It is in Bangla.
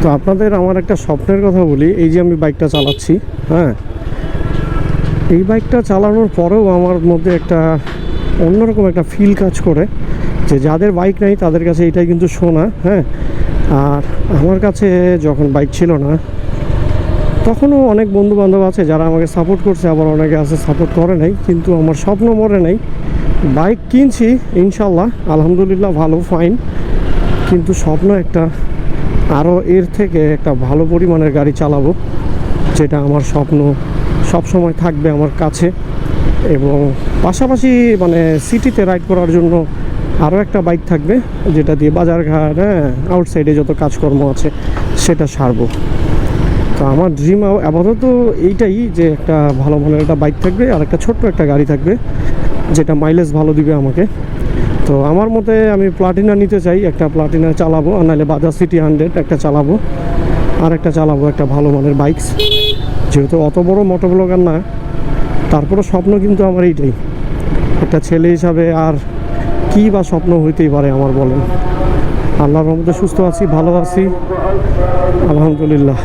তো আপনাদের আমার একটা স্বপ্নের কথা বলি। এই যে আমি বাইকটা চালাচ্ছি, হ্যাঁ, এই বাইকটা চালানোর পরেও আমার মধ্যে একটা অন্যরকম একটা ফিল কাজ করে যে যাদের বাইক নাই তাদের কাছে এটাই কিন্তু শোনা। হ্যাঁ, আর আমার কাছে যখন বাইক ছিল না তখনও অনেক বন্ধু বান্ধব আছে যারা আমাকে সাপোর্ট করছে, আবার অনেকে আছে সাপোর্ট করে নাই, কিন্তু আমার স্বপ্ন মরে নাই। বাইক কিনছি ইনশাল্লাহ, আলহামদুলিল্লাহ, ভালো, ফাইন, কিন্তু স্বপ্ন একটা আরও এর থেকে একটা ভালো পরিমাণের গাড়ি চালাবো, যেটা আমার স্বপ্ন সব সময় থাকবে আমার কাছে। এবং পাশাপাশি মানে সিটিতে রাইড করার জন্য আরও একটা বাইক থাকবে, যেটা দিয়ে বাজারঘাট, হ্যাঁ, আউটসাইডে যত কাজকর্ম আছে সেটা সারবো। তো আমার ড্রিম আপাতত এইটাই, যে একটা ভালো মানের একটা বাইক থাকবে আর একটা ছোট্ট একটা গাড়ি থাকবে যেটা মাইলেজ ভালো দিবে আমাকে। তো আমার মতে আমি প্লাটিনা নিতে চাই, একটা প্লাটিনা চালাবো, আর নাহলে বাজাজ সিটি 100 একটা চালাবো, আর একটা চালাবো একটা ভালো মানের বাইকস। যেহেতু অত বড় মোটো ব্লগার না, তারপরে স্বপ্ন কিন্তু আমার এইটাই, একটা ছেলে হিসাবে আর কী বা স্বপ্ন হইতেই পারে আমার, বলেন। আল্লাহর রহমতে সুস্থ আছি, ভালো আছি, আলহামদুলিল্লাহ।